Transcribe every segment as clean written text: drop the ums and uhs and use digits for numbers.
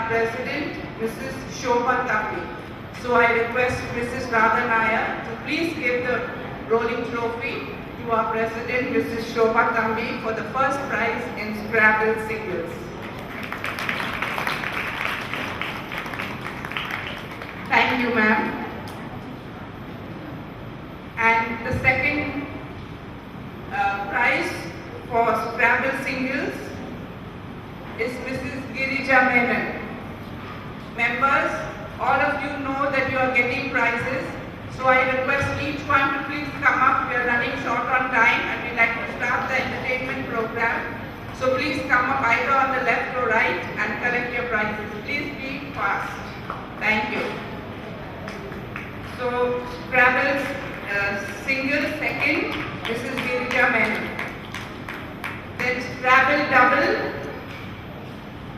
our President, Mrs. Shobha Tambi. So I request Mrs. Radha Nair to please give the rolling trophy to our President, Mrs. Shobha Tambi, for the first prize in Scrabble singles. Thank you, ma'am. And the second prize for Scrabble singles is Mrs. Girija Menon. Members, all of you know that you are getting prizes, so I request each one to please come up. We are running short on time and we'd like to start the entertainment program. So please come up either on the left or right and collect your prizes. Please be fast. Thank you. So Scrabble single second, Mrs. Girija Menon. Then Scrabble double,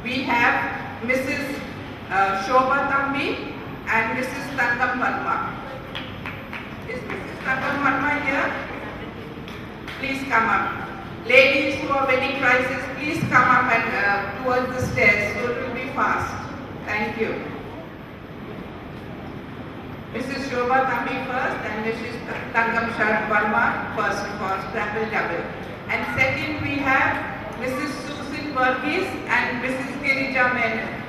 we have Mrs. Shobha Tambi and Mrs. Tangam Verma. Is Mrs. Tangam Verma here? Please come up. Ladies who are winning prizes, please come up and towards the stairs, so it will be fast. Thank you. Mrs. Shobha Tambi first and Mrs. Tangam Verma first for Scrabble double. And second we have Mrs. Susan Verghese and Mrs. Girija Menon.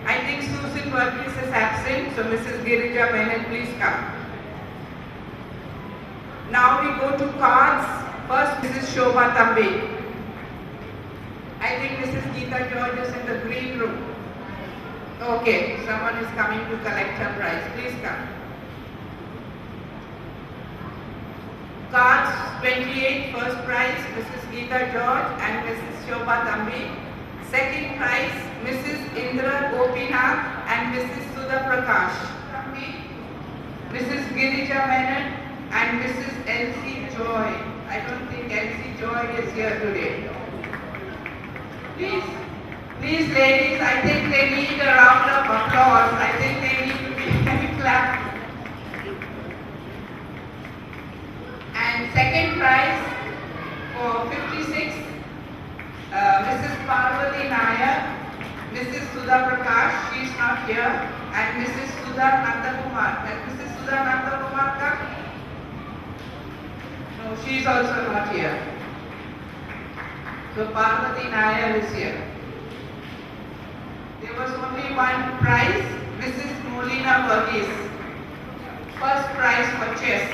I think Susan Verghese is absent, so Mrs. Girija Menon, please come. Now we go to cards. First, Mrs. Shobha Tambi. I think Mrs. Geeta George is in the green room. Okay, someone is coming to collect her prize. Please come. Cards 28, first prize, Mrs. Geeta George and Mrs. Shobha Tambi. Second prize, Mrs. Indra Gopinath and Mrs. Sudha Prakash Tambi. Mrs. Girija Menon and Mrs. Elsie Joy. I don't think Elsie Joy is here today. Please ladies, I think they need a round of applause. I think they need to be clapped. And second prize for 56, Mrs. Parvati Nair, Mrs. Sudha Prakash, she is not here, and Mrs. Sudha Nandakumar. Has Mrs. Sudha Nandakumar come? No, she is also not here. So Parvati Nair is here. There was only one prize, Mrs. Molina Verghese. First prize for chess.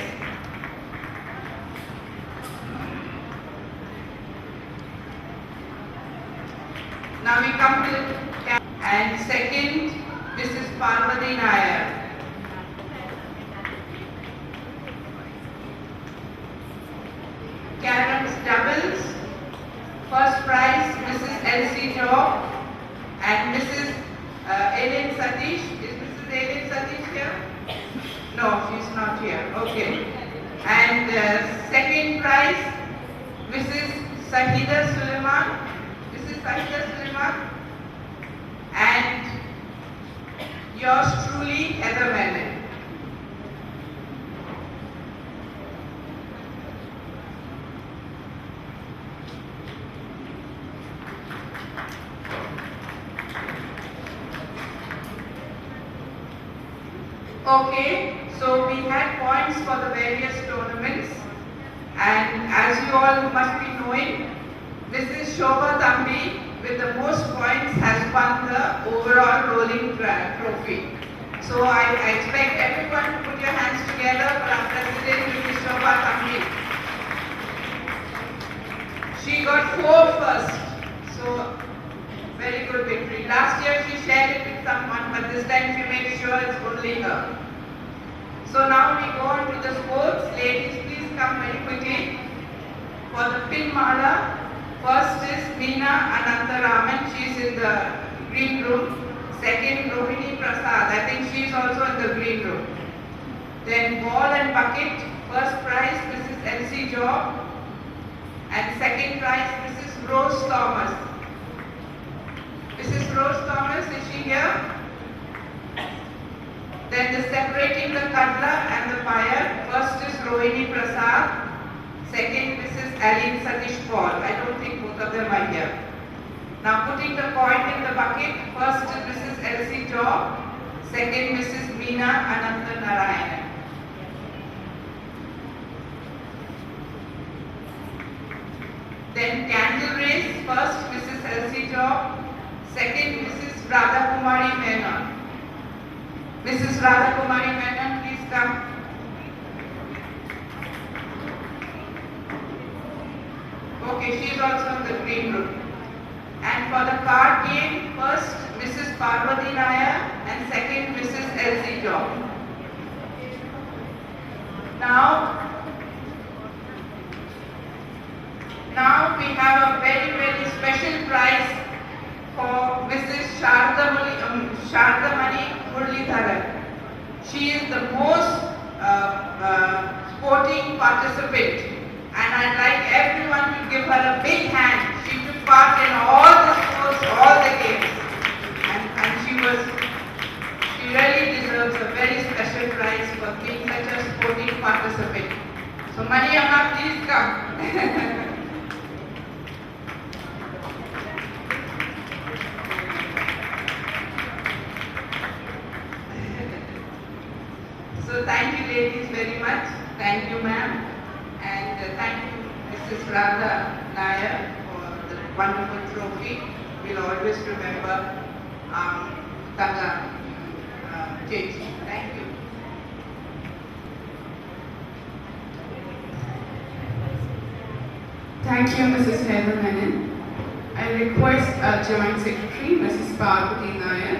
Now we come to the and second, Mrs. Parvati Nair. Carrots doubles. First prize, Mrs. Elsie Job and Mrs. Ellen Satish. Is Mrs. Ellen Satish here? No, she's not here. Okay. And second prize, Mrs. Sahida Suleiman. Mrs. Sahida Suleiman. And yours truly, Heather Menon. Okay, so we had points for the various tournaments, and as you all must be knowing, Mrs. Shobha Tambi with the most points has won the overall rolling trophy. So I expect everyone to put your hands together for our President, Mrs. Shobha Tambi. She got 4 first, so very good victory. Last year she shared it with someone, but this time she made sure it's only her. So now we go on to the sports. Ladies, please come very quickly. For the pin mala, first is Meena Anantaraman. She is in the green room. Second, Rohini Prasad. I think she is also in the green room. Then ball and bucket. First prize, Mrs. Elsie Job. And second prize, Mrs. Rose Thomas. Mrs. Rose Thomas, is she here? Then the separating the cutler and the fire. First is Rohini Prasad. Second, Mrs. Aline Satish Paul. I don't think both of them are here. Now putting the coin in the bucket, first Mrs. Elsie Job, second Mrs. Meena Ananta Narayanan. Then candle raise, first Mrs. Elsie Job, second Mrs. Radha Kumari Menon. Mrs. Radha Kumari Menon, please come. Okay, she is also in the green group. And for the card game, first Mrs. Parvati Nair and second Mrs. Elsie Job. Now we have a very, very special prize for Mrs. Shardamani Muralidharan. She is the most sporting participant, and I'd like everyone to give her a big hand. She took part in all the sports, all the games, and she really deserves a very special prize for being such a sporting participant. So Mani Amma, please come. So thank you ladies very much. Thank you ma'am. And thank you Mrs. Radha Nair for the wonderful trophy. We'll always remember Tanga Chechi. Thank you. Thank you, Mrs. Heather Menon. I request our Joint Secretary, Mrs. Parvati Nair,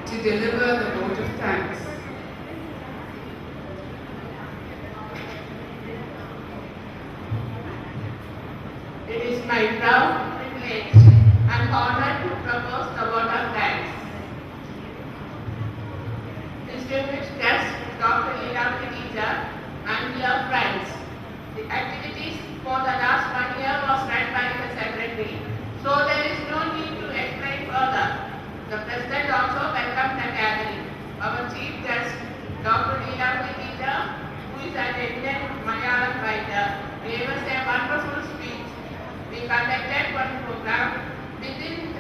to deliver the vote of thanks. It is my proud privilege and honor to propose the vote of thanks. Distinguished guests, Dr. Leela teacher and dear friends, the activities for the last 1 year was led by the secretary, so there is no need to explain further. The president also welcomed the gathering. Our chief guest, Dr. Leela teacher, who is an eminent Malayalam writer, gave us a wonderful speech. We conducted one program. Within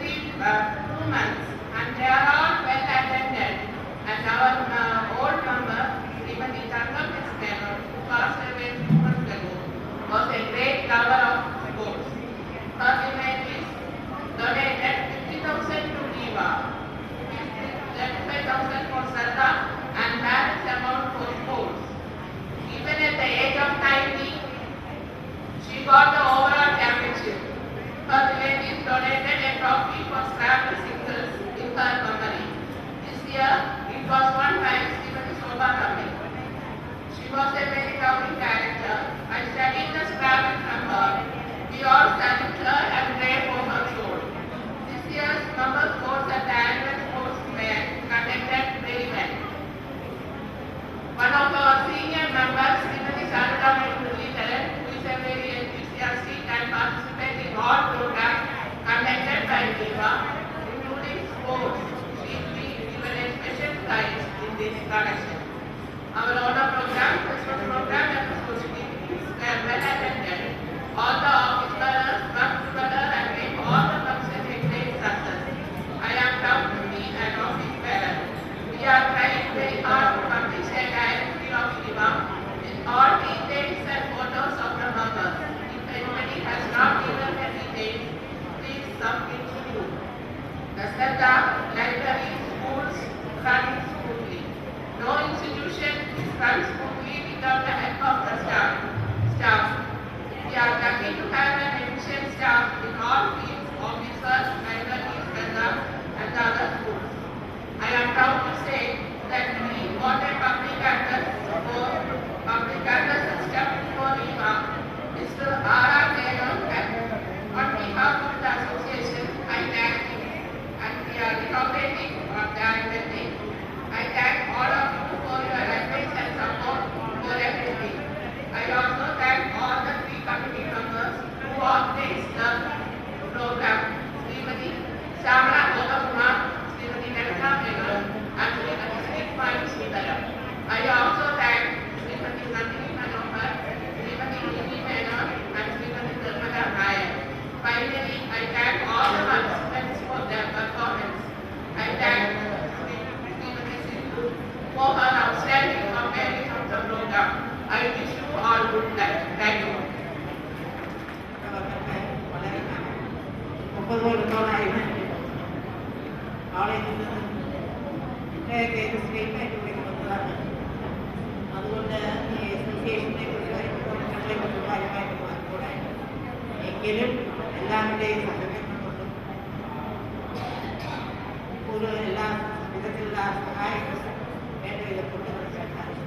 എൻ്റെ പേര് statement വിളിക്കുന്നതാണ്. അതുകൊണ്ട് ഈ അസോസിയേഷനെ കുറിച്ച് കാര്യമായിട്ട് മാറിക്കൂടായിരുന്നു. എങ്കിലും എല്ലാവരുടെയും സഹകരണം കൊണ്ടും കൂടുതൽ എല്ലാ വിധത്തിലുള്ള സഹായങ്ങളും വേണ്ട വിധം കൊണ്ടുവരാൻ സാധിച്ചു.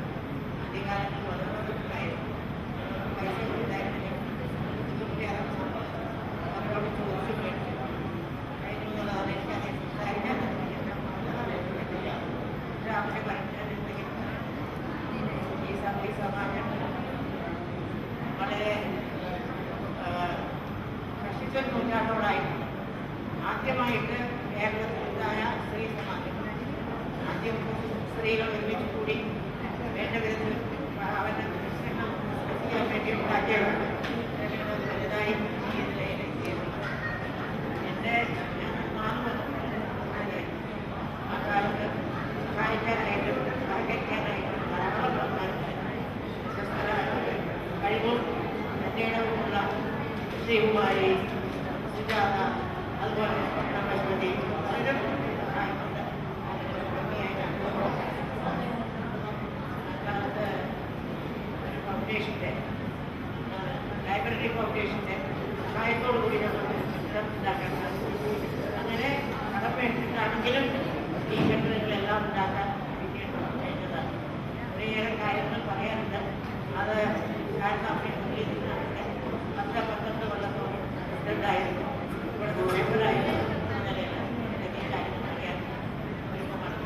ആദ്യകാലത്ത് വളരെ ഉണ്ടായിരുന്നു. പൈസ ഉണ്ടായിരുന്നില്ല. ബുദ്ധിമുട്ടി അവരോട് ചോദിച്ചു മേടിച്ചു. കഴിഞ്ഞുള്ളത് എനിക്കത് സംസാരിക്കാൻ ആവശ്യം പറഞ്ഞിട്ടുണ്ടെങ്കിൽ ഈ സമാജം വളരെ നശിച്ച നൂറ്റാണ്ടോടായി ആദ്യമായിട്ട് കേരളത്തിലുണ്ടായ സ്ത്രീ സമാജം. ആദ്യം സ്ത്രീകൾ ഒരുമിച്ച് കൂടി വേണ്ട വിധത്തിൽ അവരുടെ പ്രശ്നങ്ങൾ ചെയ്യാൻ വേണ്ടി ഉണ്ടാക്കിയതാണ്. വലുതായി ഈ നിലയിലെത്തിയത്. എൻ്റെ 4 വർഷം ആ കാലത്ത് സഹായിക്കാനായിട്ടും സഹകരിക്കാനായിട്ടും ധാരാളം കഴിവും എന്നേടവുമുള്ള ശ്രീകുമാരി, സുജാത, അതുപോലെ പത്മശ്രീ പലരും സഹായിക്കുന്നുണ്ട്. അക്കാലത്ത് ഒരു ഫൗണ്ടേഷൻ്റെ ലൈബ്രറി ഫൗണ്ടേഷൻ്റെ സഹായത്തോടു കൂടി നമ്മൾ ചിത്രം ഉണ്ടാക്കാൻ സാധിച്ചു. അങ്ങനെ കടമേടിച്ചിട്ടാണെങ്കിലും ഈ കെട്ടിടങ്ങളെല്ലാം ഉണ്ടാക്കാൻ കഴിഞ്ഞതാണ്. കുറേയേറെ കാര്യങ്ങൾ പറയാനുണ്ട്. അത് കാരണമുള്ളിൽ നിന്നാണ് 10-12 കൊല്ലത്തോളം പ്രസിഡൻ്റായിരുന്നു. ഇവിടുത്തെ മെമ്പറായിരുന്നു. അങ്ങനെ എന്തെങ്കിലും കാര്യങ്ങൾ പറയാൻ ഒരുക്കമാണ്.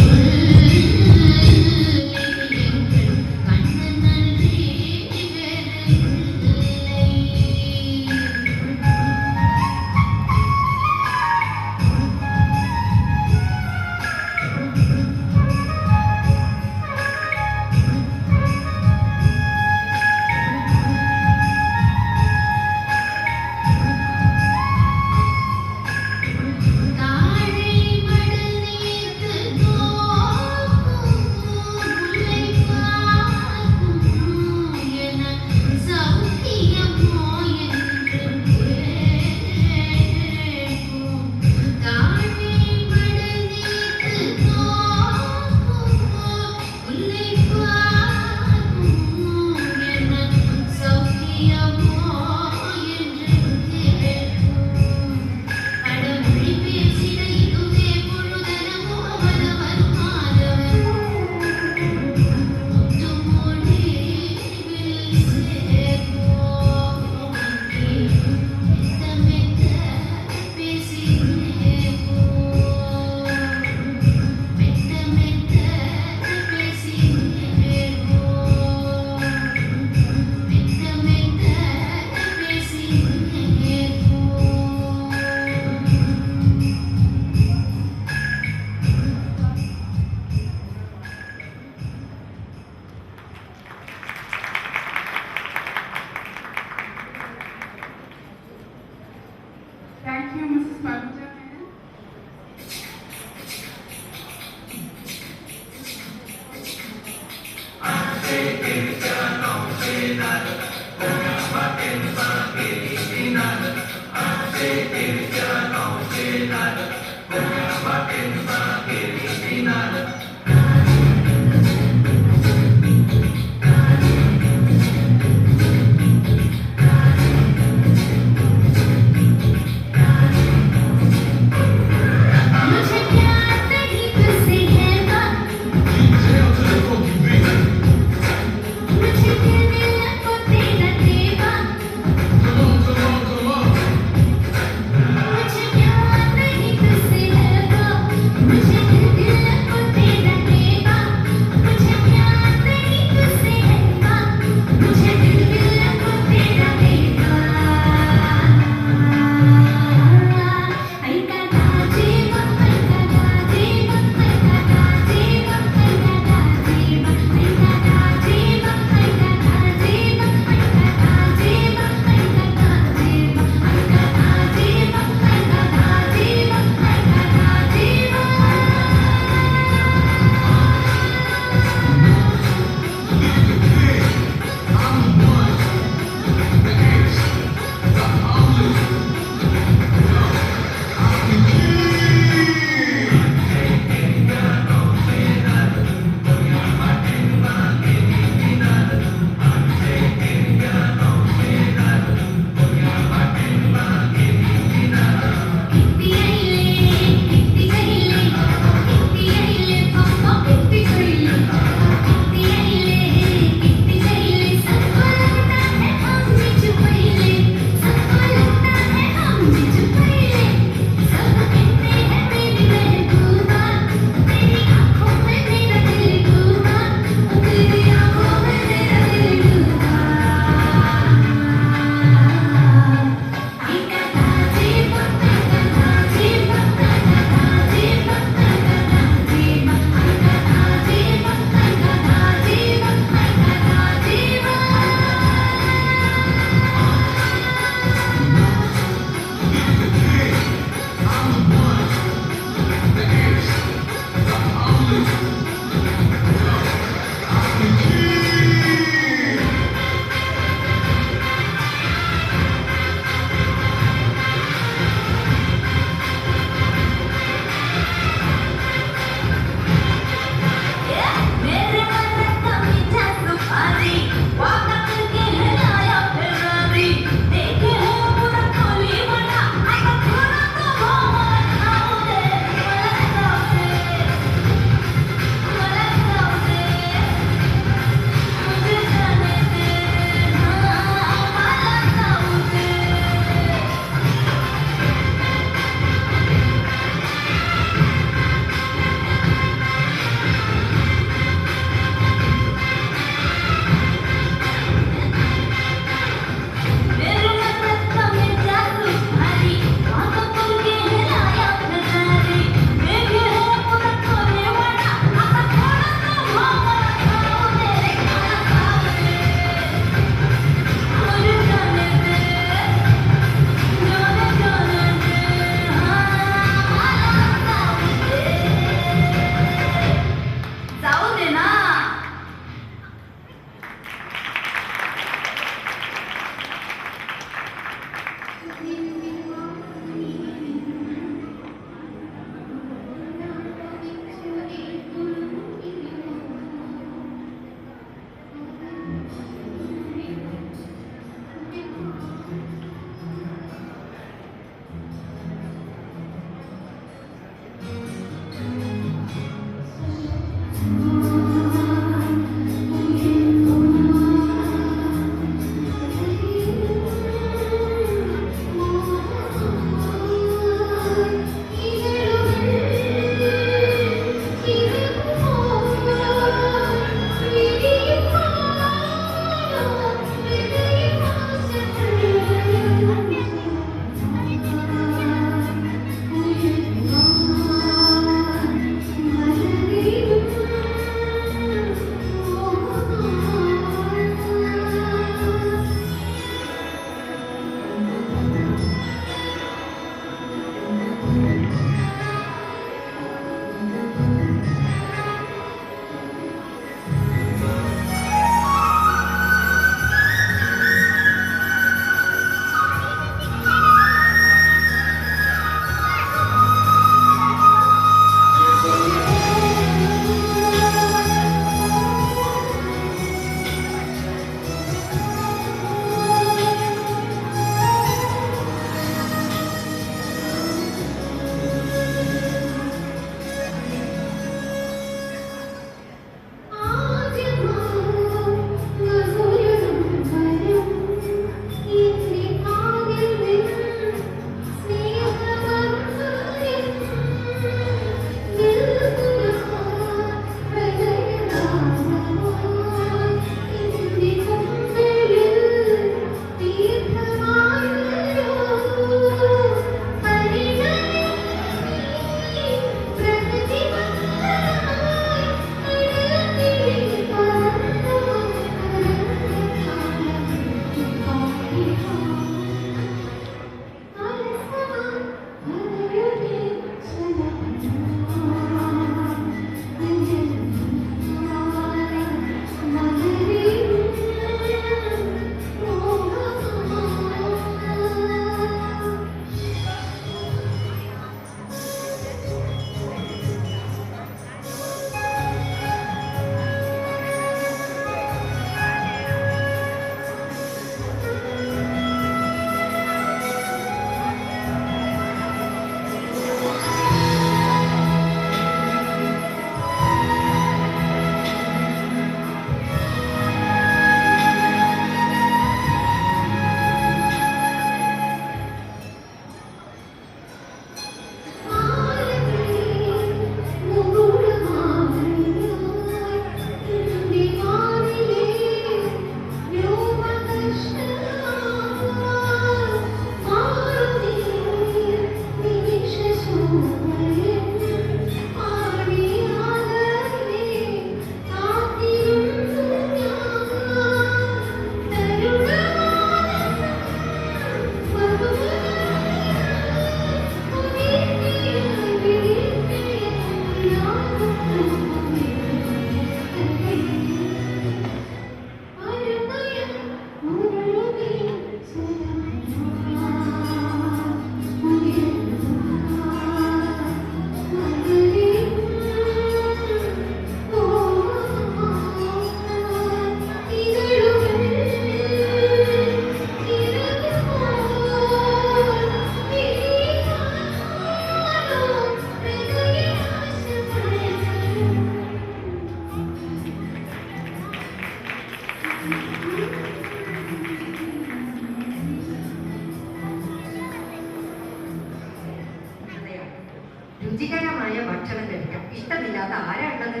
രുചികരമായ ഭക്ഷണം കഴിക്കാം. ഇഷ്ടമില്ലാത്ത ആരാ ഉള്ളത്?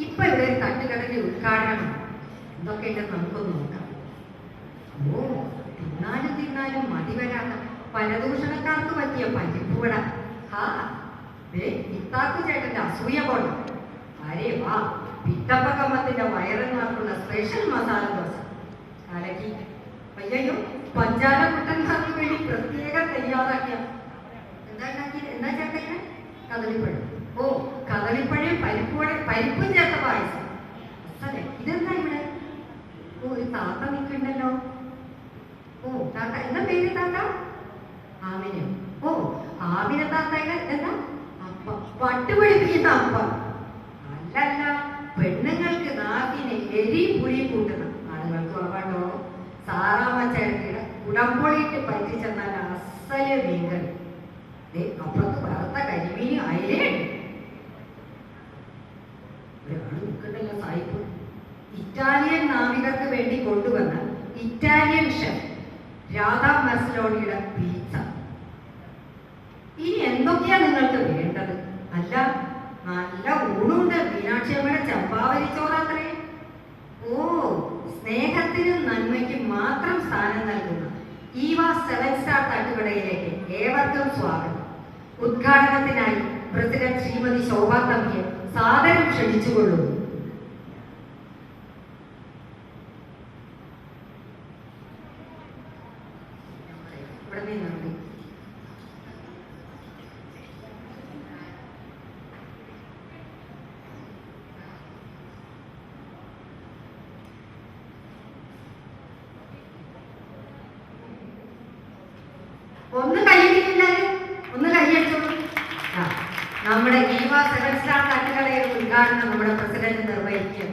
ഇപ്പൊ ഇവിടെ ഒരു തട്ടുകടലിൽ ഉദ്ഘാടനമാണ്. എന്തൊക്കെയുണ്ടെന്ന് നമുക്കൊന്ന് നോക്കാം. ഓ, തിന്നാലും മതി വരാത്ത പരദൂഷണക്കാർക്ക് പറ്റിയ പരിപ്പുവട. ഹാ, ഇത്താക്കു ചേട്ടന്റെ അസൂയ കൊണ്ട്. അരേ വാ, പിത്തപ്പക്കമ്മത്തിന്റെ വയറന്മാർക്കുള്ള സ്പെഷ്യൽ മസാല ദോശ. കലക്കി. അയ്യോ, പഞ്ചാര കുട്ടന്മാർക്ക് വേണ്ടി പ്രത്യേകം തയ്യാറാക്കിയ എന്താ ചേട്ടന്? കദളിപ്പഴം. ഓ, കദളിപ്പഴം പരിപ്പും ചേർത്ത പായസം. അതെ, ഇതെന്താ ഇവിടെ? ഓ, ഒരു താത്ത നിൽക്കണ്ടല്ലോ. ഓ, താത്ത എന്താ പേര്? താത്ത ആമിന. ഓ, ആമിന താത്തയുടെ എന്താ? അപ്പം. പട്ടുപൊടിപ്പിക്കുന്ന അപ്പം. അല്ലല്ല, പെണ്ണുങ്ങൾക്ക് നാക്കിനെ എരി പുളി കൂട്ടുന്ന ആളുകൾക്ക് ഉറവാണ്ടോ? സാറാമ്മച്ചേർത്തിയുടെ കുടംപൊളിയിട്ട് പറ്റിച്ചെന്നാൽ അസല് മീൻകറി. അപ്പുറത്ത് വറുത്ത കരിമീനും അയിലുണ്ട്. ഒരാൾ നിൽക്കണ്ടല്ലോ സായിപ്പ്. ഇറ്റാലിയൻ നാവികർക്ക് വേണ്ടി കൊണ്ടുവന്ന ഇറ്റാലിയൻ ഷെഫ് രാധാ മസ്ലോണിയുടെ പീച്ച. ഇനി എന്തൊക്കെയാ നിങ്ങൾക്ക് വേണ്ടത്? അല്ല, നല്ല ഊണുണ്ട്. മീനാക്ഷിയമ്മയുടെ ചമ്പാവരി ചോറാത്രേ. ഓ, സ്നേഹത്തിനും നന്മയ്ക്കും മാത്രം സ്ഥാനം നൽകുന്ന ഈവ 7 സ്റ്റാർ തട്ടുകടയിലേക്ക് ഏവർക്കും സ്വാഗതം. ഉദ്ഘാടനത്തിനായി പ്രസിഡന്റ് ശ്രീമതി ശോഭാ തമ്പിയെ സാദരം ക്ഷണിച്ചുകൊള്ളുന്നു. ഇവിടെ നിന്നുണ്ട്. ഒന്ന് കൈയ്യടിക്കില്ലാരും, ഒന്ന് കൈയ്യടിച്ചോളൂ. നമ്മുടെ ഈവ 7 സ്റ്റാർ തട്ടുകടയുടെ ഉദ്ഘാടനം നമ്മുടെ പ്രസിഡന്റ് നിർവഹിക്കും.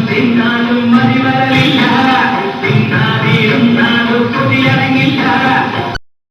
തിന്നാലും മതി വരലില്ല.